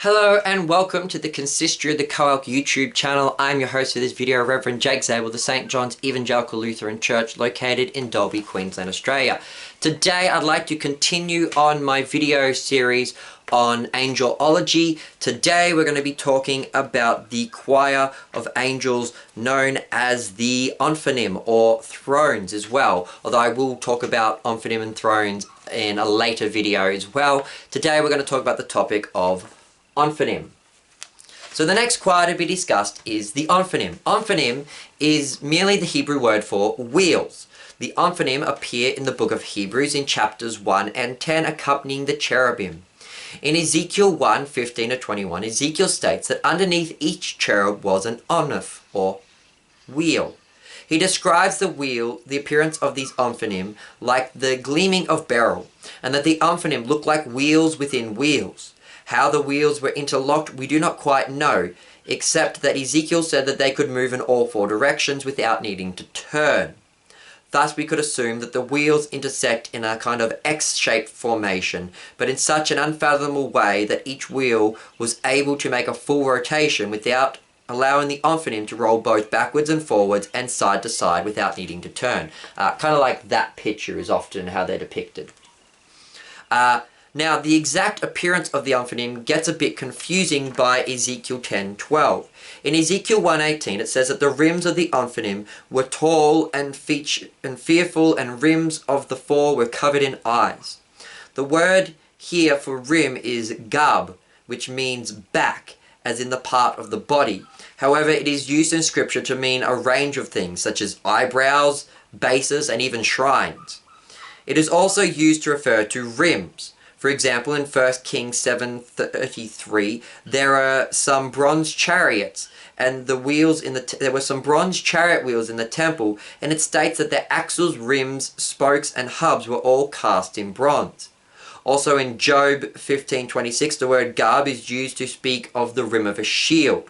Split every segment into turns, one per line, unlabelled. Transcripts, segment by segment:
Hello and welcome to the Consistory of the Coelc YouTube channel. I'm your host for this video, Reverend Zabel of the St. John's Evangelical Lutheran Church located in Dalby, Queensland, Australia. Today I'd like to continue on my video series on Angelology. Today we're going to be talking about the choir of angels known as the Ophanim, or thrones as well, although I will talk about Ophanim and thrones in a later video as well. Today we're going to talk about the topic of Ophanim. So the next choir to be discussed is the Ophanim. Ophanim is merely the Hebrew word for wheels. The Ophanim appear in the book of Hebrews in chapters 1 and 10 accompanying the cherubim. In Ezekiel 1:15-21, Ezekiel states that underneath each cherub was an onif, or wheel. He describes the appearance of these Ophanim like the gleaming of beryl, and that the Ophanim look like wheels within wheels. How the wheels were interlocked we do not quite know, except that Ezekiel said that they could move in all four directions without needing to turn. Thus we could assume that the wheels intersect in a kind of X-shaped formation, but in such an unfathomable way that each wheel was able to make a full rotation without allowing the Ophanim to roll both backwards and forwards and side to side without needing to turn. Kind of like that picture is often how they're depicted. Now, the exact appearance of the Ophanim gets a bit confusing by Ezekiel 10:12. In Ezekiel 1:18, it says that the rims of the Ophanim were tall and fearful, and rims of the four were covered in eyes. The word here for rim is gab, which means back, as in the part of the body. However, it is used in Scripture to mean a range of things, such as eyebrows, bases, and even shrines. It is also used to refer to rims. For example, in 1 Kings 7:33, there are some bronze chariots, and there were some bronze chariot wheels in the temple, and it states that their axles, rims, spokes, and hubs were all cast in bronze. Also in Job 15:26, the word gab is used to speak of the rim of a shield.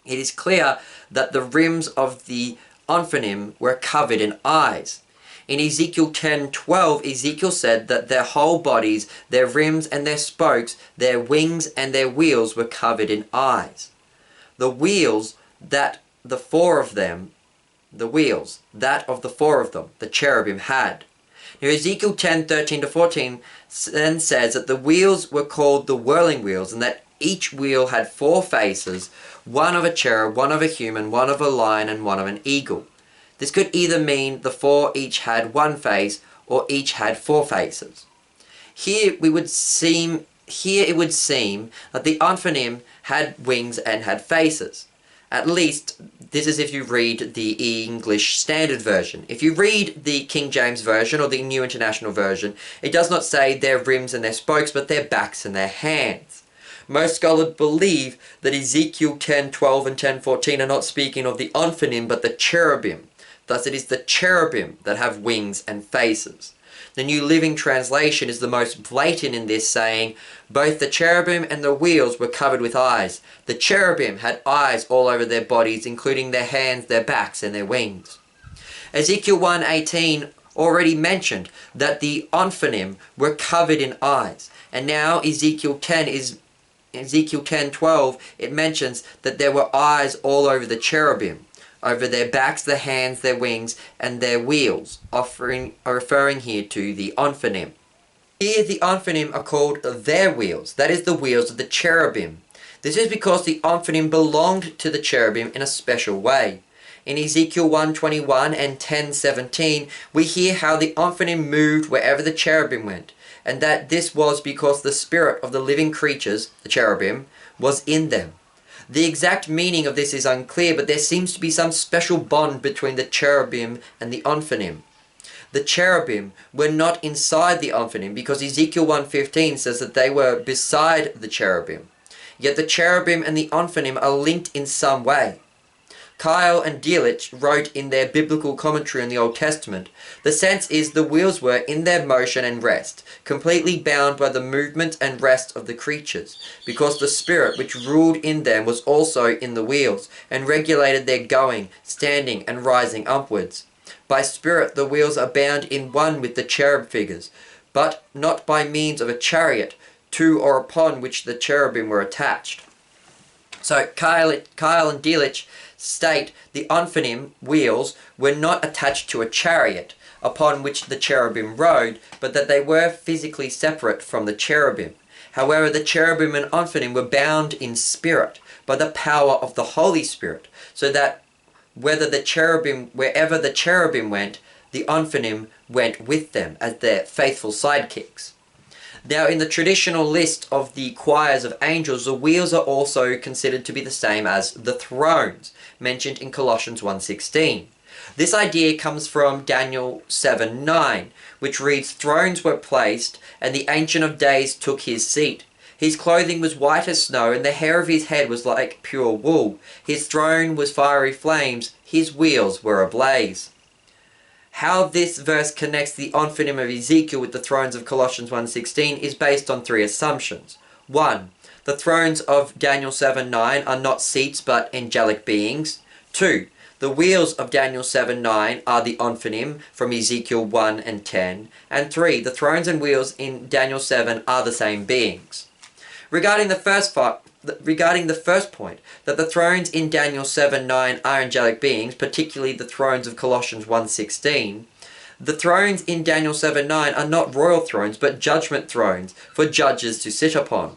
It is clear that the rims of the Ophanim were covered in eyes. In Ezekiel 10:12, Ezekiel said that their whole bodies, their rims and their spokes, their wings and their wheels were covered in eyes. The wheels that of the four of them, the cherubim had. Now Ezekiel 10:13-14 then says that the wheels were called the Whirling Wheels, and that each wheel had four faces, one of a cherub, one of a human, one of a lion, and one of an eagle. This could either mean the four each had one face, or each had four faces. Here it would seem that the Ophanim had wings and had faces. At least, this is if you read the English Standard Version. If you read the King James Version or the New International Version, it does not say their rims and their spokes, but their backs and their hands. Most scholars believe that Ezekiel 10:12 and 10:14 are not speaking of the Ophanim, but the cherubim. Thus it is the cherubim that have wings and faces. The New Living Translation is the most blatant in this, saying, both the cherubim and the wheels were covered with eyes. The cherubim had eyes all over their bodies, including their hands, their backs, and their wings. Ezekiel 1:18 already mentioned that the Ophanim were covered in eyes. And now Ezekiel 10:12, it mentions that there were eyes all over the cherubim, over their backs, their hands, their wings, and their wheels, referring here to the Ophanim. Here the Ophanim are called their wheels, that is the wheels of the cherubim. This is because the Ophanim belonged to the cherubim in a special way. In Ezekiel 1:21 and 10:17, we hear how the Ophanim moved wherever the cherubim went, and that this was because the spirit of the living creatures, the cherubim, was in them. The exact meaning of this is unclear, but there seems to be some special bond between the cherubim and the Ophanim. The cherubim were not inside the Ophanim, because Ezekiel 1:15 says that they were beside the cherubim. Yet the cherubim and the Ophanim are linked in some way. Kyle and Delitzsch wrote in their biblical commentary on the Old Testament, the sense is the wheels were in their motion and rest, completely bound by the movement and rest of the creatures, because the spirit which ruled in them was also in the wheels, and regulated their going, standing, and rising upwards. By spirit the wheels are bound in one with the cherub figures, but not by means of a chariot, to or upon which the cherubim were attached. So Kyle and Delitzsch state the Ophanim wheels were not attached to a chariot upon which the cherubim rode, but that they were physically separate from the cherubim. However, the cherubim and Ophanim were bound in spirit by the power of the Holy Spirit, so that wherever the cherubim went, the Ophanim went with them as their faithful sidekicks. Now, in the traditional list of the choirs of angels, the wheels are also considered to be the same as the thrones, mentioned in Colossians 1:16. This idea comes from Daniel 7:9, which reads, "Thrones were placed, and the Ancient of Days took his seat. His clothing was white as snow, and the hair of his head was like pure wool. His throne was fiery flames, his wheels were ablaze." How this verse connects the Ophanim of Ezekiel with the thrones of Colossians 1:16 is based on three assumptions. 1. The thrones of Daniel 7:9 are not seats but angelic beings. 2. The wheels of Daniel 7:9 are the Ophanim from Ezekiel 1 and 10. And 3. The thrones and wheels in Daniel 7 are the same beings. Regarding the first point, that the thrones in Daniel 7:9 are angelic beings, particularly the thrones of Colossians 1:16, the thrones in Daniel 7:9 are not royal thrones, but judgment thrones for judges to sit upon.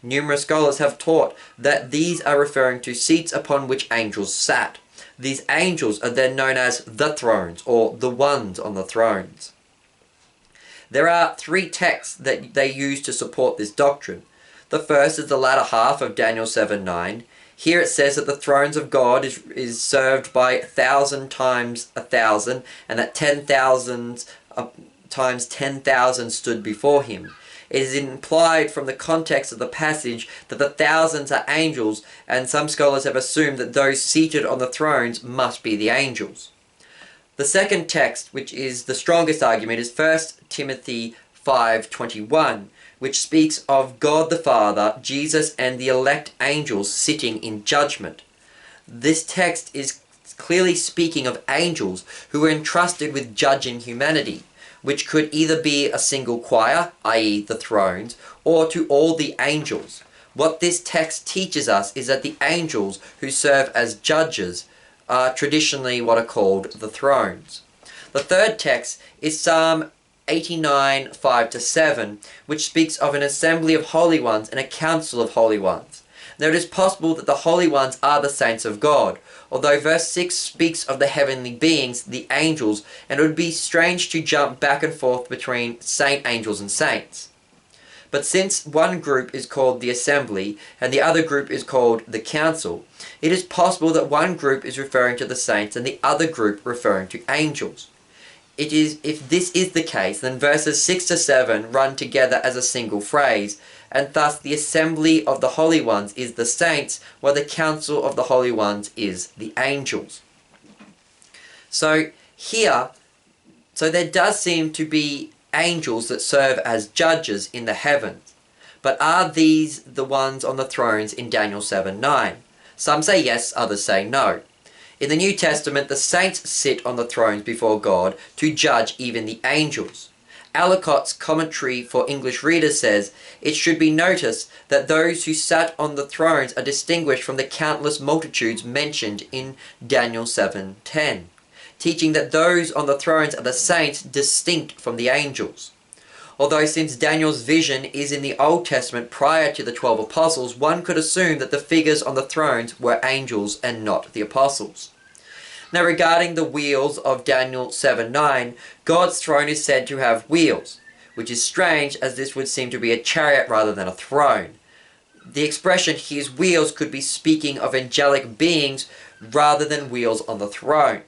Numerous scholars have taught that these are referring to seats upon which angels sat. These angels are then known as the thrones, or the ones on the thrones. There are three texts that they use to support this doctrine. The first is the latter half of Daniel 7:9. Here it says that the thrones of God is served by 1,000 times 1,000, and that 10,000 times 10,000 stood before him. It is implied from the context of the passage that the thousands are angels, and some scholars have assumed that those seated on the thrones must be the angels. The second text, which is the strongest argument, is 1 Timothy 5:21. Which speaks of God the Father, Jesus, and the elect angels sitting in judgment. This text is clearly speaking of angels who were entrusted with judging humanity, which could either be a single choir, i.e. the thrones, or to all the angels. What this text teaches us is that the angels who serve as judges are traditionally what are called the thrones. The third text is Psalm 89, 5-7, which speaks of an assembly of holy ones and a council of holy ones. Now it is possible that the holy ones are the saints of God, although verse 6 speaks of the heavenly beings, the angels, and it would be strange to jump back and forth between saint angels and saints. But since one group is called the assembly and the other group is called the council, it is possible that one group is referring to the saints and the other group referring to angels. If this is the case, then verses 6-7 run together as a single phrase, and thus the assembly of the holy ones is the saints, while the council of the holy ones is the angels. So there does seem to be angels that serve as judges in the heavens. But are these the ones on the thrones in Daniel 7:9? Some say yes, others say no. In the New Testament, the saints sit on the thrones before God to judge even the angels. Alcott's commentary for English readers says, "It should be noticed that those who sat on the thrones are distinguished from the countless multitudes mentioned in Daniel 7:10, teaching that those on the thrones are the saints distinct from the angels." Although since Daniel's vision is in the Old Testament prior to the 12 apostles, one could assume that the figures on the thrones were angels and not the apostles. Now regarding the wheels of Daniel 7:9, God's throne is said to have wheels, which is strange as this would seem to be a chariot rather than a throne. The expression his wheels could be speaking of angelic beings rather than wheels on the throne.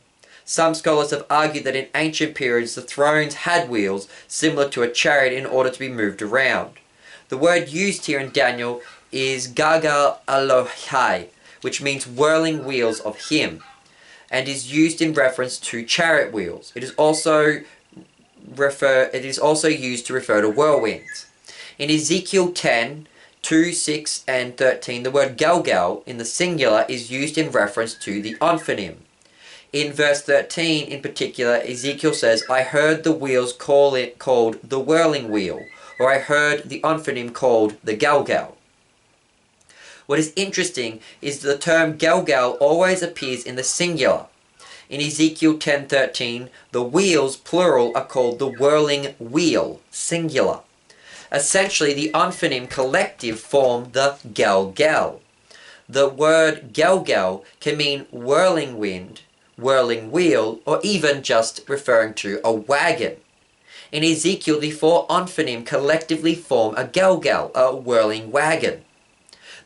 Some scholars have argued that in ancient periods the thrones had wheels similar to a chariot in order to be moved around. The word used here in Daniel is Angelology, which means whirling wheels of him, and is used in reference to chariot wheels. It is also used to refer to whirlwinds. In Ezekiel 10:2, 6, and 13, the word Galgal in the singular is used in reference to the Ophanim. In verse 13 in particular, Ezekiel says, "I heard the wheels called the whirling wheel," or I heard the Ophanim called the Galgal. What is interesting is the term Galgal always appears in the singular. In Ezekiel 10:13, the wheels, plural, are called the whirling wheel, singular. Essentially, the Ophanim collective form the Galgal. The word Galgal can mean whirling wind, whirling wheel, or even just referring to a wagon. In Ezekiel, the four Ophanim collectively form a Galgal, a whirling wagon.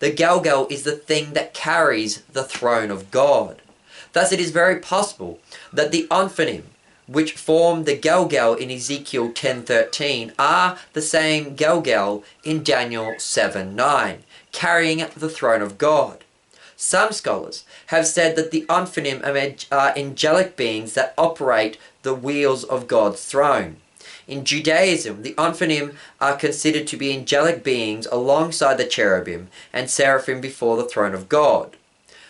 The Galgal is the thing that carries the throne of God. Thus, it is very possible that the Ophanim, which form the Galgal in Ezekiel 10:13, are the same Galgal in Daniel 7:9, carrying the throne of God. Some scholars have said that the Ophanim are angelic beings that operate the wheels of God's throne. In Judaism, the Ophanim are considered to be angelic beings alongside the cherubim and seraphim before the throne of God.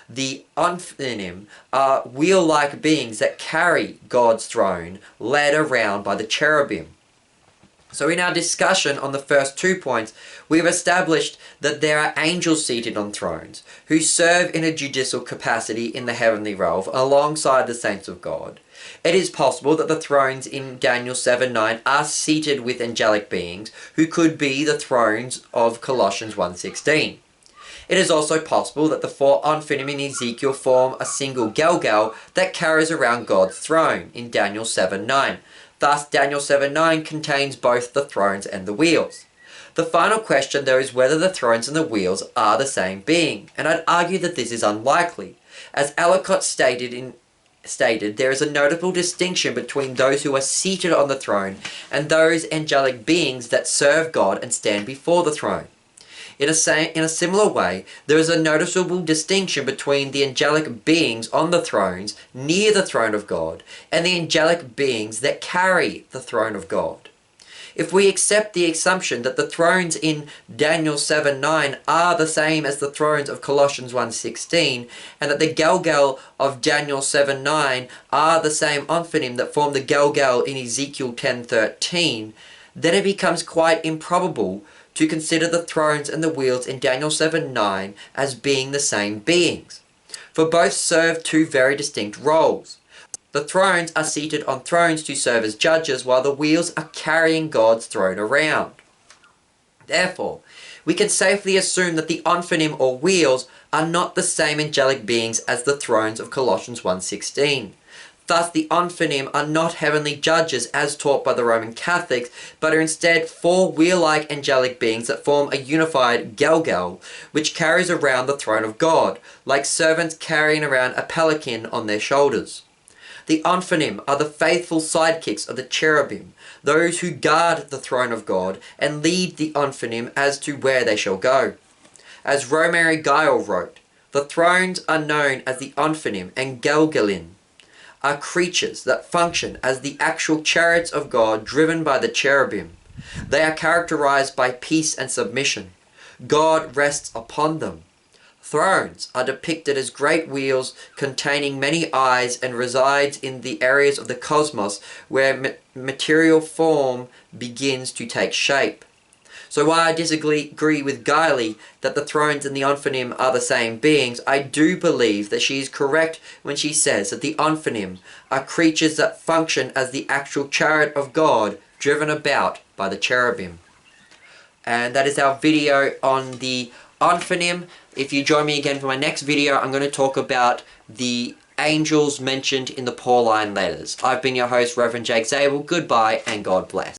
The Ophanim are wheel-like beings that carry God's throne, led around by the cherubim. So in our discussion on the first 2 points, we've established that there are angels seated on thrones who serve in a judicial capacity in the heavenly realm alongside the saints of God. It is possible that the thrones in Daniel 7:9 are seated with angelic beings who could be the thrones of Colossians 1:16. It is also possible that the four Ophanim in Ezekiel form a single Galgal that carries around God's throne in Daniel 7:9. Thus, Daniel 7:9 contains both the thrones and the wheels. The final question, though, is whether the thrones and the wheels are the same being, and I'd argue that this is unlikely. As Ellicott stated, there is a notable distinction between those who are seated on the throne and those angelic beings that serve God and stand before the throne. In a similar way, there is a noticeable distinction between the angelic beings on the thrones near the throne of God and the angelic beings that carry the throne of God. If we accept the assumption that the thrones in Daniel 7:9 are the same as the thrones of Colossians 1:16, and that the Galgal of Daniel 7:9 are the same Ophanim that form the Galgal in Ezekiel 10:13, then it becomes quite improbable to consider the thrones and the wheels in Daniel 7:9 as being the same beings, for both serve two very distinct roles. The thrones are seated on thrones to serve as judges, while the wheels are carrying God's throne around. Therefore, we can safely assume that the Ophanim or wheels are not the same angelic beings as the thrones of Colossians 1:16. Thus, the Ophanim are not heavenly judges as taught by the Roman Catholics, but are instead four wheel-like angelic beings that form a unified Galgal, which carries around the throne of God, like servants carrying around a pelican on their shoulders. The Ophanim are the faithful sidekicks of the cherubim, those who guard the throne of God and lead the Ophanim as to where they shall go. As Romary Guile wrote, the thrones are known as the Ophanim and Galgalin, are creatures that function as the actual chariots of God driven by the cherubim. They are characterized by peace and submission. God rests upon them. Thrones are depicted as great wheels containing many eyes and resides in the areas of the cosmos where material form begins to take shape. So while I disagree with Guile that the thrones and the Ophanim are the same beings, I do believe that she is correct when she says that the Ophanim are creatures that function as the actual chariot of God driven about by the cherubim. And that is our video on the Ophanim. If you join me again for my next video, I'm going to talk about the angels mentioned in the Pauline letters. I've been your host, Reverend Jake Zabel. Goodbye and God bless.